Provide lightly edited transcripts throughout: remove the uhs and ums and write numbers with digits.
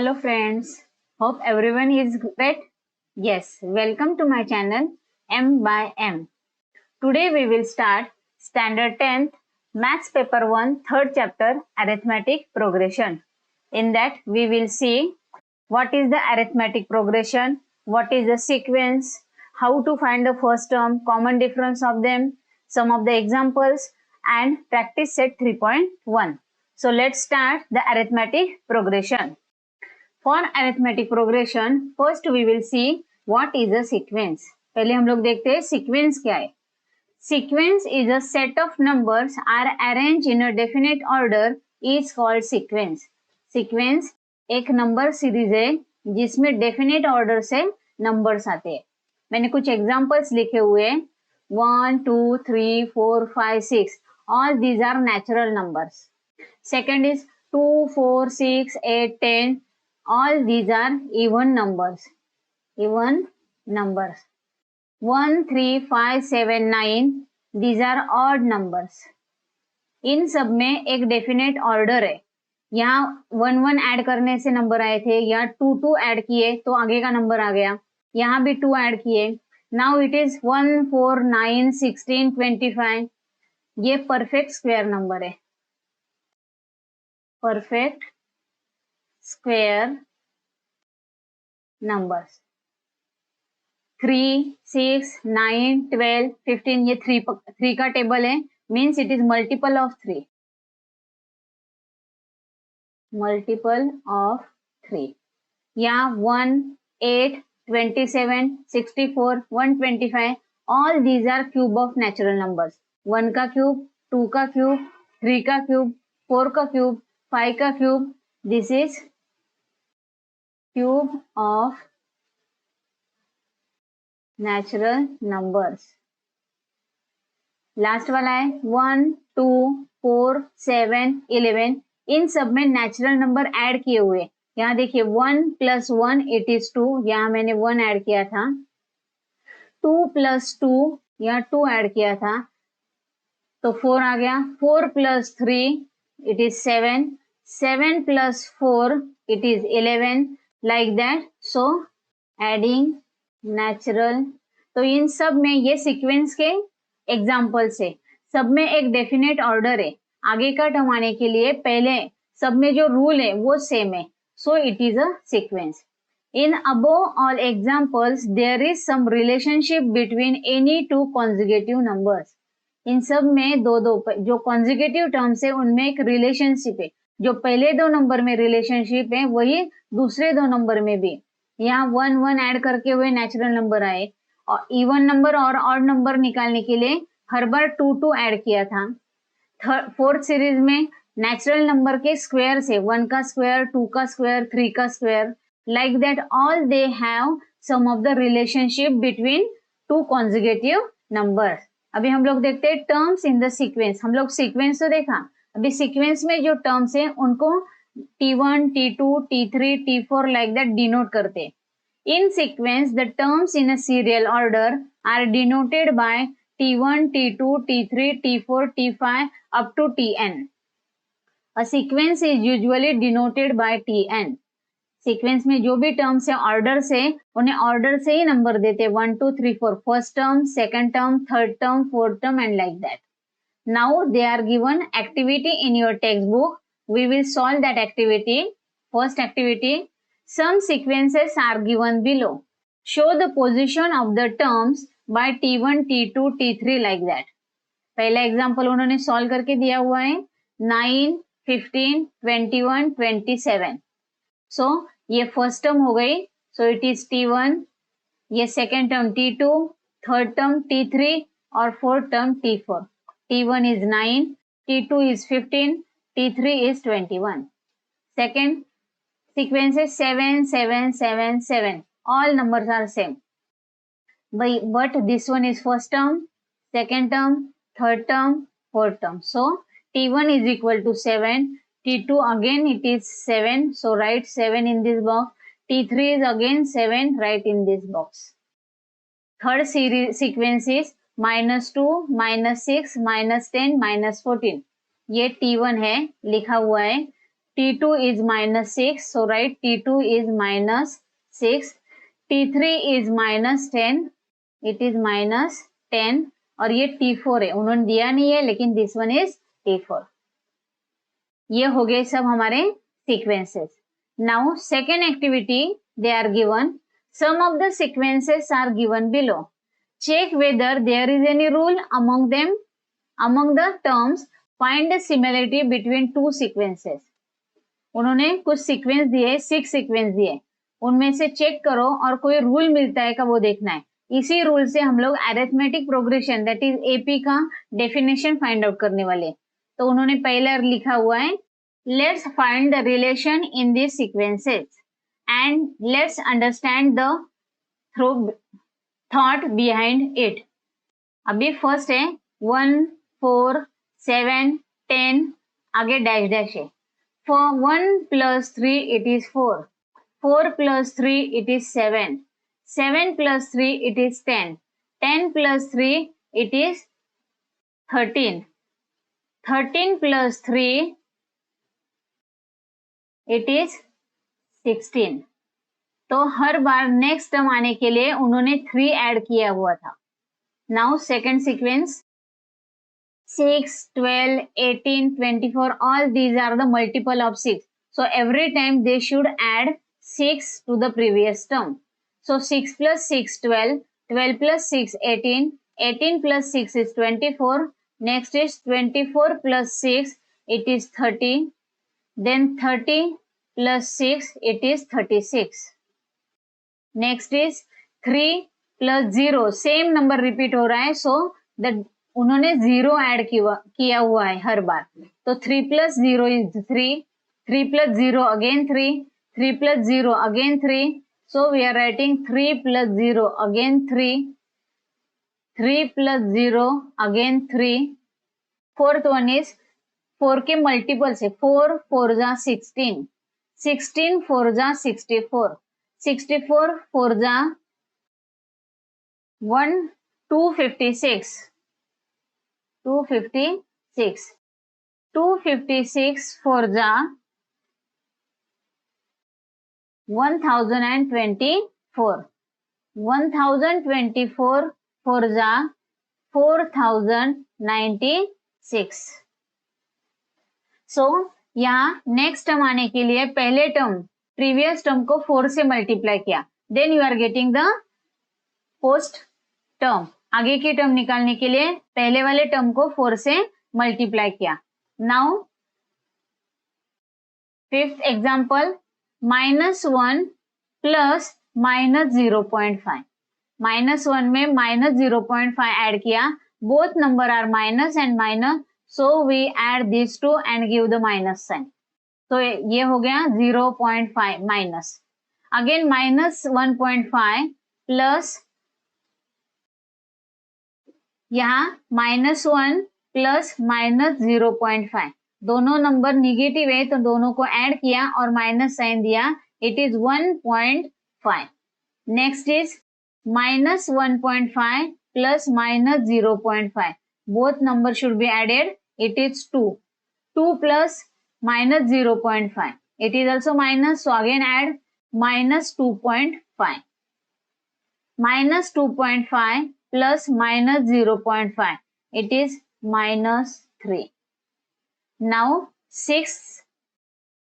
Hello friends, hope everyone is great. Yes, welcome to my channel M by M. Today we will start Standard 10th Maths Paper 1 third chapter Arithmetic Progression. In that we will see what is the arithmetic progression, what is the sequence, how to find the first term, common difference of them, some of the examples and practice set 3.1. So let's start the arithmetic progression. For arithmetic progression, first we will see what is a sequence. पहले हम लोग देखते हैं sequence क्या है. Sequence is a set of numbers are arranged in a definite order is called sequence. Sequence एक number series है जिसमें definite order से numbers आते हैं. मैंने कुछ examples लिखे हुए हैं. 1, 2, 3, 4, 5, 6. All these are natural numbers. Second is 2, 4, 6, 8, 10. All these are even numbers. Even numbers. 1, 3, 5, 7, 9. These are odd numbers. इन सब में एक डेफिनेट ऑर्डर है. यहाँ 1 1 ऐड करने से नंबर आए थे, या 2 2 ऐड किए तो आगे का नंबर आ गया. यहाँ भी 2 ऐड किए. Now it is 1, 4, 9, 16, 25. ये परफेक्ट स्क्वायर नंबर है. Perfect square numbers 3, 6, 9, 12, 15. ये 3 का टेबल है, means it is multiple of 3. Multiple of 3. यहाँ 1, 8, 27, 64, 125. All these are cube of natural numbers. 1 का क्यूब, 2 का क्यूब, 3 का क्यूब, 4 का क्यूब, 5 का cube. This is cube of natural numbers. Last वाला है 1, 2, 4, 7, 11. इन सब में नेचुरल नंबर ऐड किए हुए. यहाँ देखिए 1 + 1 इट इज 2. यहाँ मैंने 1 ऐड किया था. 2 + 2 यहाँ 2 ऐड किया था तो 4 आ गया. 4 + 3 it is 7. 7 + 4 it is 11. Like that. So adding natural. तो इन सब में ये सीक्वेंस के एग्जाम्पल्स है. सब में एक डेफिनेट ऑर्डर है. आगे का टर्म आने के लिए पहले सब में जो रूल है वो सेम है. So it is a sequence. In above all examples there is some relationship between any two conjugative numbers. इन सब में दो जो कॉन्जिगेटिव टर्म्स है उनमें एक रिलेशनशिप है. जो पहले 2 नंबर में रिलेशनशिप है वही दूसरे 2 नंबर में भी. यहाँ 1 1 ऐड करके हुए नेचुरल नंबर आए. और इवन नंबर और ऑड नंबर निकालने के लिए हर बार 2 2 ऐड किया था. फोर्थ सीरीज में नेचुरल नंबर के स्क्वायर से 1 का स्क्वायर, 2 का स्क्वायर, 3 का square. Like that all they have some of the relationship between 2 consecutive number. अभी हम लोग देखते हैं टर्म्स इन द सीक्वेंस. हम लोग सीक्वेंस तो देखा. अभी सीक्वेंस में जो टर्म्स है उनको T1, T2, T3, T4 like that denote करते. In sequence, the terms in a serial order are denoted by T1, T2, T3, T4, T5 up to Tn. A sequence is usually denoted by Tn. Sequence में जो भी terms है order से, उन्हें order से ही number देते. 1 2 3 4. First term, second term, third term, fourth term and like that. Now they are given activity in your textbook. We will solve that activity. First activity, some sequences are given below. Show the position of the terms by T1, T2, T3 like that. पहला example उन्होंने solve करके दिया हुआ है. 9, 15, 21, 27. सो ये first term हो गई. सो it is T1. ये second term T2, third term T3 और fourth term T4. T1 is 9, T2 is 15, T3 is 21. Second sequence is 7, 7, 7, 7. All numbers are same. But this one is first term, second term, third term, fourth term. So T1 is equal to 7. T2 again it is 7. So write 7 in this box. T3 is again 7. Write in this box. Third sequence is -2, -6, -10, -14. ये T1 है, लिखा हुआ है. T2 is -6, so write T2 is -6, T3 is -10, it is -10, और ये T4 है, उन्होंने दिया नहीं है लेकिन दिस वन इज T4। ये हो गए सब हमारे sequences. Now second activity, they are given some of the sequences are given below, check whether there is any rule among them, among the terms find the similarity between two sequences. उन्होंने कुछ sequence दिए, 6 sequence दिए, उनमें से check करो और कोई rule मिलता है का वो देखना है। इसी रूल से हम लोग arithmetic progression that is AP का डेफिनेशन फाइंड आउट करने वाले। तो उन्होंने पहले लिखा हुआ है, let's find the relation in this sequences and let's understand the thought behind it. अभी फर्स्ट है 1, 4, 7, 10, आगे डैश डैश है। For 1 plus 3 it is 4, 4 plus 3 it is 7, 7 plus 3 it is 10, 10 plus 3 it is 13, 13 plus 3 it is 16। तो हर बार next term आने के लिए उन्होंने 3 add किया हुआ था। Now second sequence 6, 12, 18, 24, all these are the multiple of 6. So every time they should add 6 to the previous term. So 6 plus 6, 12, 12 plus 6, 18, 18 plus 6 is 24. Next is 24 plus 6, it is 30. Then 30 plus 6, it is 36. Next is 3 plus 0, same number repeat हो रहा है, so the उन्होंने 0 add किया हुआ है हर बार। तो 3 plus 0 is 3, 3 plus 0 again 3, 3 plus 0 again 3, so we are writing 3 plus 0 again 3, 3 plus 0 again 3। Fourth one is 4 के multiple से 4 4 जा 16, 16 4 जा 64, 64 4 जा 256, 256, 256 4 जा 1024, 1024 4 जा 4096। सो यहाँ नेक्स्ट टर्म आने के लिए पहले टर्म प्रीवियस टर्म को 4 से मल्टीप्लाई किया, then you are getting the post term. आगे की टर्म निकालने के लिए पहले वाले टर्म को 4 से मल्टीप्लाई किया। नाउ फिफ्थ एग्जाम्पल -1 प्लस -0.5, -1 में -0.5 ऐड किया, both number are minus and minus, so we add this two and give the minus sign. तो ये हो गया 0.5 माइनस, अगेन -1.5 प्लस यहाँ -1 प्लस -0.5, दोनों नंबर निगेटिव है तो दोनों को ऐड किया और माइनस साइन दिया, it is 1.5। Next is -1.5 plus -0.5, both number should be added, it is 2, 2 plus -0.5, it is also minus, so again add -2.5, -2.5 plus -0.5, it is -3. Now sixth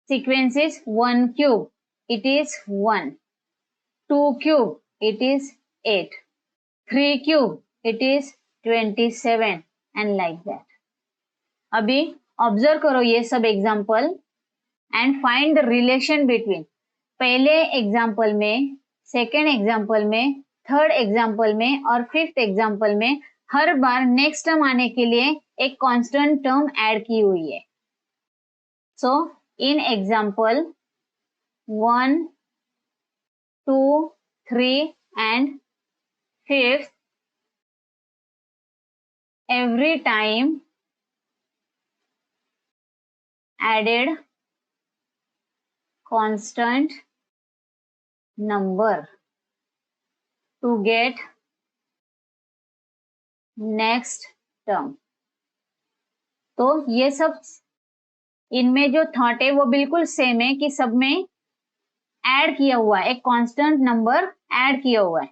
sequence is 1 cube, it is 1, 2 cube, it is 8, 3 cube, it is 27 and like that. अभी observe करो ये सब example and find the relation between पहले example में, second example में, third example में और fifth example में हर बार नेक्स्ट टर्म आने के लिए एक कांस्टेंट टर्म ऐड की हुई है। So in example 1, 2, 3 and fifth, every time added constant number to get next term। तो ये सब इनमें जो थॉट है वो बिल्कुल सेम है कि सब में ऐड किया हुआ है, एक कांस्टेंट नंबर ऐड किया हुआ है।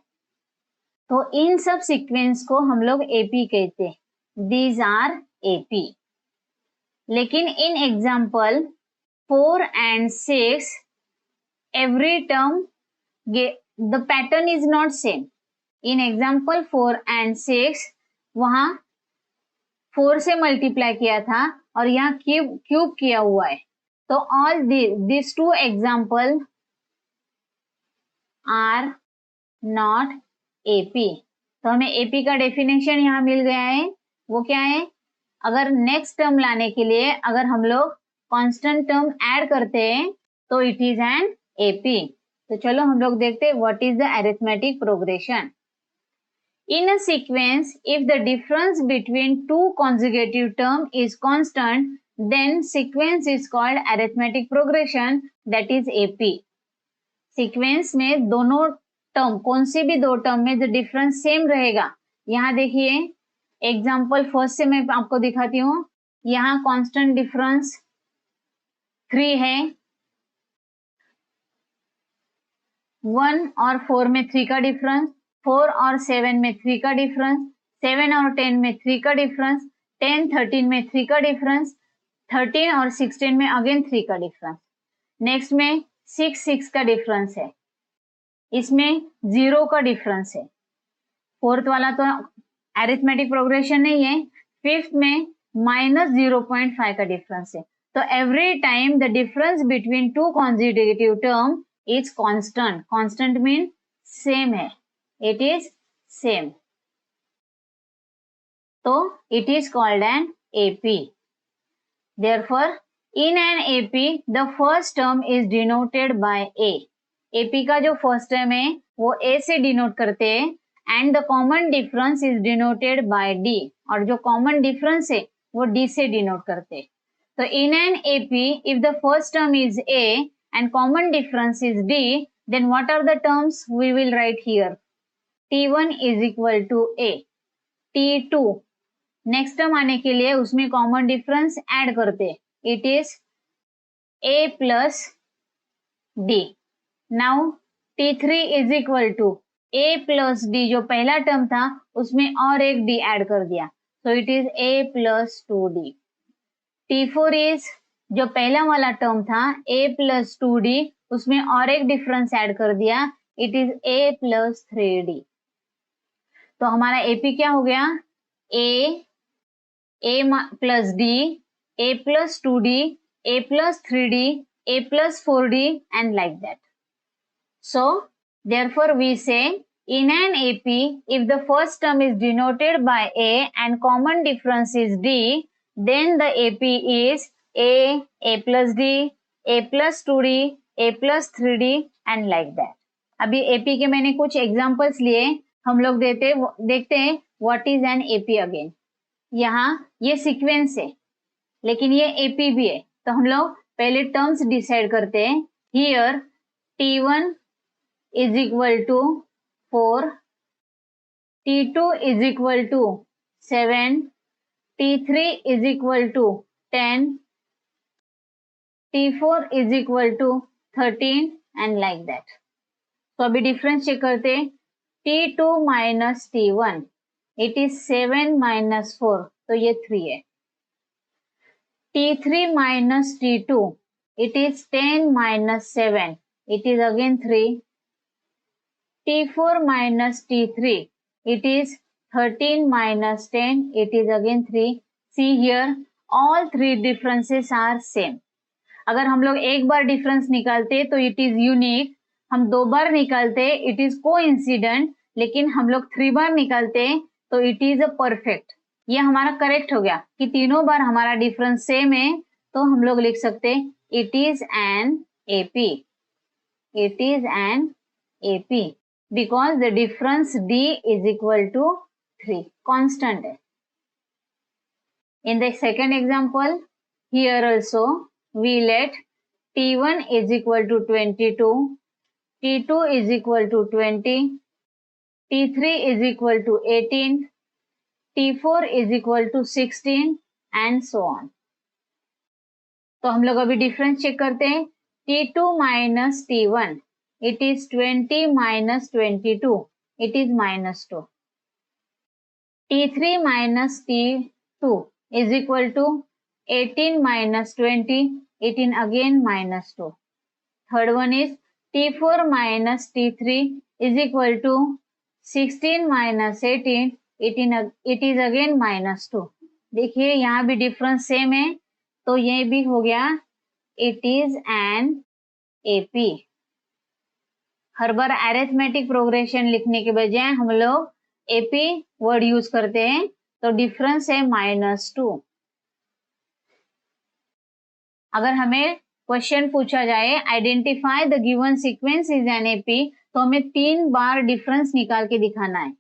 तो इन सब सीक्वेंस को हम लोग एपी कहते हैं, दीज आर एपी। लेकिन in example 4 and 6 every term the pattern is not same. in example 4 and 6 वहां 4 से मल्टीप्लाई किया था और यहाँ क्यूब किया हुआ है। तो all this two example are not AP. तो हमें एपी का डेफिनेशन यहाँ मिल गया है। वो क्या है, अगर नेक्स्ट टर्म लाने के लिए अगर हम लोग कांस्टेंट टर्म ऐड करते हैं तो इट इज एन एपी। तो चलो हम लोग देखते हैं what is the arithmetic progression. In a sequence, if the difference between two consecutive terms is constant, then sequence is called arithmetic progression, that is AP. Sequence में दोनों term, कौन सी भी दो टर्म में जो डिफरेंस सेम रहेगा, यहाँ देखिए एग्जाम्पल फर्स्ट से मैं आपको दिखाती हूँ। यहाँ कांस्टेंट डिफरेंस 3 है, 1 और 4 में 3 का डिफरेंस, 4 और 7 में 3 का डिफरेंस, 7 और 10 में 3 का डिफरेंस, 10 13 में 3 का डिफरेंस, 13 और 16 में अगेन 3 का डिफरेंस। नेक्स्ट में 6 का डिफरेंस है, इसमें 0 का डिफरेंस है। फोर्थ वाला तो अरिथमेटिक प्रोग्रेशन नहीं है। फिफ्थ में -0.5 का डिफरेंस है। तो every time the difference between two consecutive term is constant. Constant mean same है, इट इज सेम, तो it is called an AP. Therefore in an AP the first term is denoted by A. AP का जो first term है वो ए से denote करते हैं and the common difference is denoted by D, और जो कॉमन डिफरेंस है वो डी से डिनोट करते हैं। तो in an AP if the first term is a and common difference is D, then what are the terms we will write here? T1 is equal to A, T2 next term आने के लिए उसमें common difference add करते, it is A plus D। Now T3 is equal to A plus D, जो पहला term था उसमें और एक D ऐड कर दिया, so it is A plus 2D। T4 is जो पहला वाला टर्म था a प्लस 2d, उसमें और एक डिफरेंस ऐड कर दिया, it is a plus 3d। तो हमारा एपी क्या हो गया, a plus d, a plus 2d, a plus 3d, a plus 4d and like that. So therefore we say in an AP if the first term is denoted by a and common difference is d, then the AP is A plus D, A plus 2D, A plus 3D and like that. अभी AP के मैंने कुछ examples लिए, हम लोग देखते हैं what is an AP again. यहाँ ये सीक्वेंस है लेकिन ये AP भी है, तो हम लोग पहले टर्म्स डिसाइड करते हैं। Here T1 is equal to 4, T2 is equal to 7, T3 is equal to 10, T4 is equal to 13 and like that. तो अभी डिफरेंस चेक करते हैं। T2 minus T1 it is 7 minus 4, तो ये 3 है। T3 minus T2 it is 10 minus 7, it is again 3। T4 minus T3 it is 13 minus 10, it is again 3। See here all three differences are same। अगर हम लोग एक बार difference निकालते तो it is unique, हम 2 बार निकालते इट इज कोइंसिडेंट, लेकिन हम लोग 3 बार निकालते तो इट इज अ परफेक्ट। ये हमारा करेक्ट हो गया कि तीनों बार हमारा डिफरेंस सेम है, तो हम लोग लिख सकते it is an AP, it is an AP because the difference D is equal to 3, constant है। In the second example here also we let T1 is equal to 22, T2 is equal to 20, T3 is equal to 18, T4 is equal to 16 and so on. तो हम लोग अभी difference check करते हैं। T2 minus T1, it is 20 minus 22, it is minus 2. T3 minus T2 is equal to 18 minus 20, 18 again minus 2. Third one is T4 minus T3 is equal to 16 minus 18, 18 it is again minus 2. देखिए यहाँ भी difference same है, तो ये भी हो गया it is an AP. Her bar arithmetic progression लिखने के बजाय हम लोग एपी वर्ड यूज करते हैं, तो डिफरेंस है -2। अगर हमें क्वेश्चन पूछा जाए identify the given sequence is an AP, तो हमें 3 बार डिफरेंस निकाल के दिखाना है,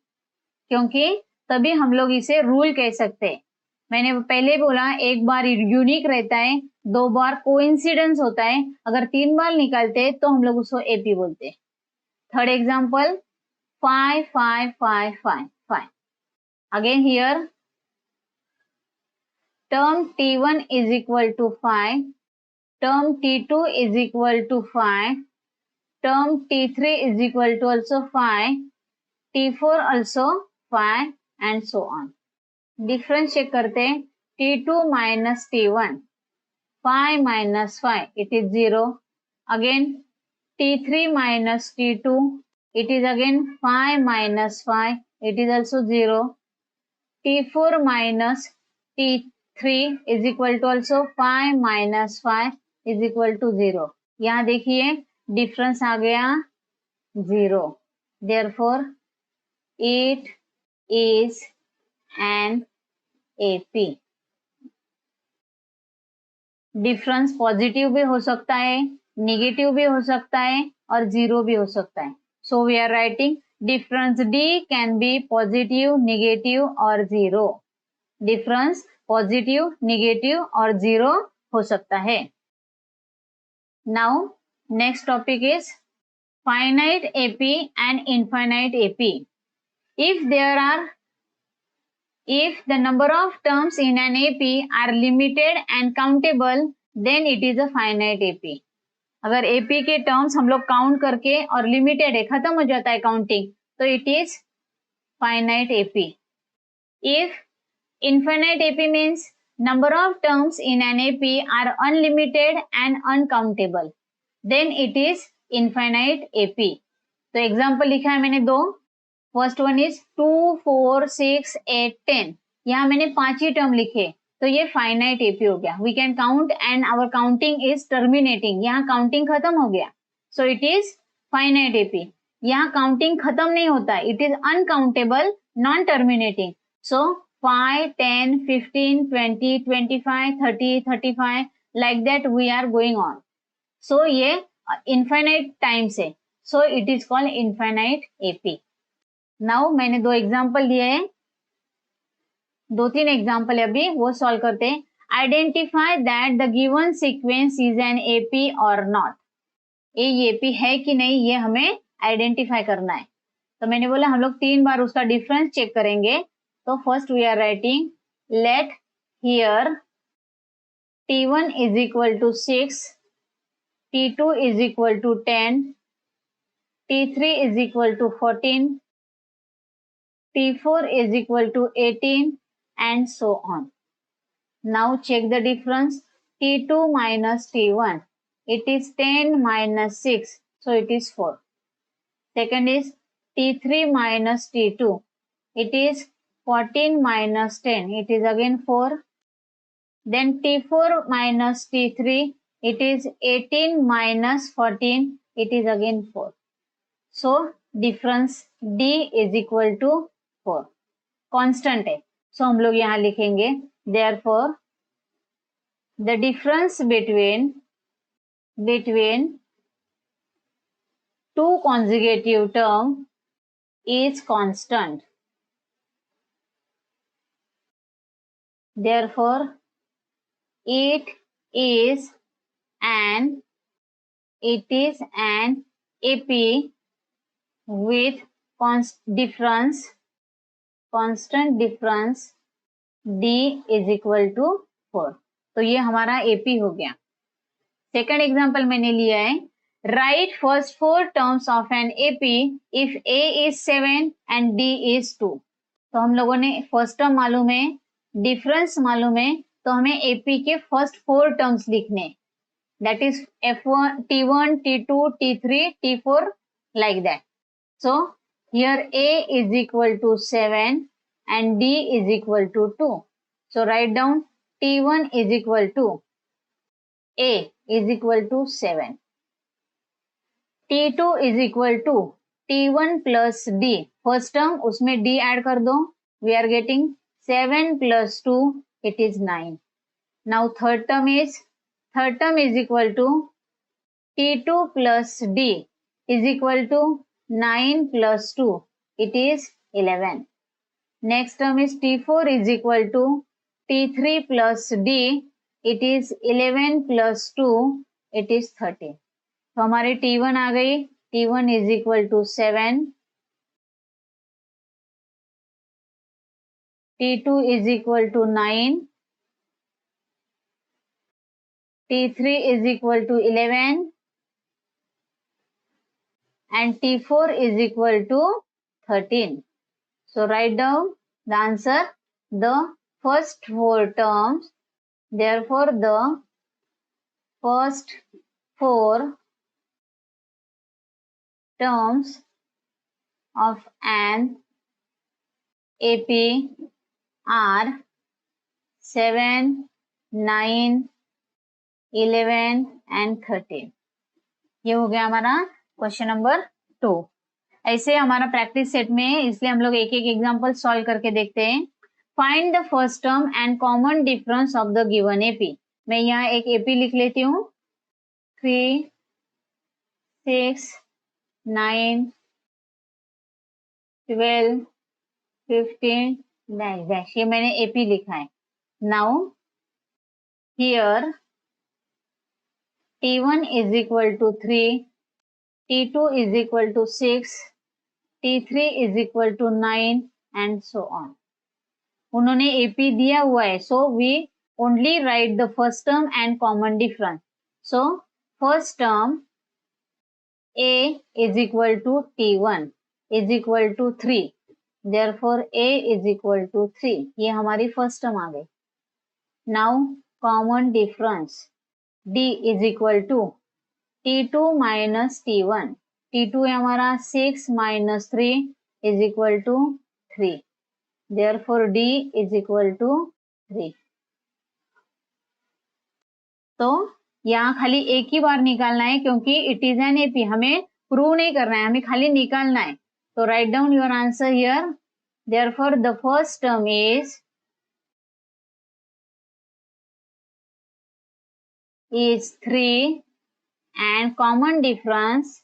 क्योंकि तभी हम लोग इसे रूल कह सकते हैं। मैंने पहले बोला एक बार यूनिक रहता है, 2 बार कोइंसिडेंस होता है, अगर 3 बार निकालते हैं तो हम लोग उसको एपी बोलते हैं। Third example 5 5 5 5 5। Again here term T1 is equal to 5, term T2 is equal to 5, term T3 is equal to also 5, T4 also 5 and so on. Difference check करते हैं। T2 minus T1, 5 minus 5, it is 0. Again T3 minus T2, it is again 5 minus 5, it is also 0. T4 minus T3 is equal to also 5 minus 5 is equal to 0. यहाँ देखिए difference आ गया 0. Therefore it is an AP. Difference positive भी हो सकता है, negative भी हो सकता है और 0 भी हो सकता है। So we are writing difference D can be positive, negative और 0। डिफरेंस पॉजिटिव, नेगेटिव और 0 हो सकता है। Now next topic is finite AP and infinite AP. If the number of terms in an AP are limited and countable, then it is a finite AP. अगर AP के terms हम लोग count करके और लिमिटेड है, खत्म हो जाता है काउंटिंग, तो it is finite AP. If infinite AP means number of terms in an AP are unlimited and uncountable, then it is infinite AP. तो एग्जाम्पल लिखा है मैंने 2। First one is 2 4 6 8 10। यहाँ मैंने 5 ही टर्म लिखे, तो ये फाइनाइट एपी हो गया। We can count and our counting is terminating. यहाँ काउंटिंग खत्म हो गया, so it is finite AP. यहाँ काउंटिंग खत्म नहीं होता, it is uncountable, non terminating. So 5 10 15 20 25 30 35 like that we are going on. So ये इनफाइनाइट टाइम्स है, so it is called infinite AP. Now मैंने 2 एग्जाम्पल दिए हैं, 2-3 एग्जाम्पल अभी वो सॉल्व करते हैं। Identify that the given sequence is an AP और नॉट। ये एपी है कि नहीं, ये हमें आइडेंटिफाई करना है। तो मैंने बोला हम लोग 3 बार उसका डिफरेंस चेक करेंगे। तो first we are writing let here T1 is equal to 6, T2 is equal to 10, T3 is equal to 14, T4 is equal to 18 and so on. Now check the difference. T2 minus T1, it is 10 minus 6, so it is 4. Second is T3 minus T2, it is 14 minus 10, it is again 4. Then T4 minus T3, it is 18 minus 14, it is again 4. So difference D is equal to 4. Constant है, सो हम लोग यहाँ लिखेंगे therefore the difference between two consecutive term is constant. Therefore it is an AP with constant difference D is equal to 4. तो ये हमारा AP हो गया। सेकंड एग्जांपल मैंने लिया है, right first 4 terms of an AP if A is 7 and D is 2। तो हम लोगों ने फर्स्ट टर्म मालूम है, डिफरेंस मालूम है, तो हमें एपी के फर्स्ट 4 टर्म्स लिखने, that is F1, T1, T2, T3, T4 like that. So here A is equal to 7 and D is equal to 2. So write down T1 is equal to A is equal to 7. T2 is equal to T1 plus D. First term उसमें D add कर दो. We are getting 7 plus 2, it is 9. Now third term is equal to T2 plus D is equal to 9 plus 2, it is 11. Next term is T4 is equal to T3 plus D, it is 11 plus 2, it is 13. तो हमारी T1 आ गई, T1 is equal to 7, T2 is equal to 9, T3 is equal to 11 and T4 is equal to 13. So write down the answer, the first 4 terms. Therefore, the first 4 terms of an AP are 7, 9, 11 and 13. ये हो गया हमारा question number 2. ऐसे हमारा practice set में है, इसलिए हम लोग एक एक एग्जांपल सॉल्व करके देखते हैं. Find the first term and common difference of the given AP. मैं यहाँ एक एपी लिख लेती हूँ, 3, 6, 9, 12, 15 डैश डैश, ये मैंने एपी लिखा है. Now here T1 is equal to 3, T2 is equal to 6, T3 is equal to 9 and so on. उन्होंने AP दिया हुआ है, so we only write the first term and common difference. So first term A is equal to T1 is equal to 3. Therefore A is equal to 3. ये हमारी first term आ गई. Now common difference, D is equal to T2 minus T1. T2 है हमारा 6 minus 3 is equal to 3. Therefore D is equal to 3. तो यहाँ खाली एक ही बार निकालना है, क्योंकि इट इज एन एपी, हमें प्रूव नहीं करना है, हमें खाली निकालना है. तो write down your answer here. Therefore the first term is 3 and common difference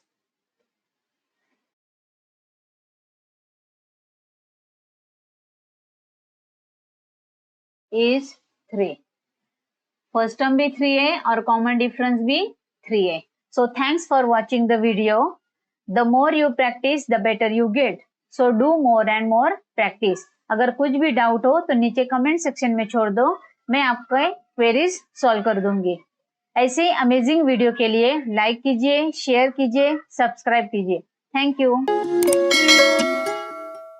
is 3. First term भी 3 है और कॉमन डिफरेंस भी 3 है. So thanks for watching the video. The more you practice the better you get. So do more and more practice. अगर कुछ भी doubt हो तो नीचे कमेंट सेक्शन में छोड़ दो, मैं आपके क्वेरीज सॉल्व कर दूंगी. ऐसे ही अमेजिंग वीडियो के लिए लाइक कीजिए, शेयर कीजिए, सब्सक्राइब कीजिए. Thank you.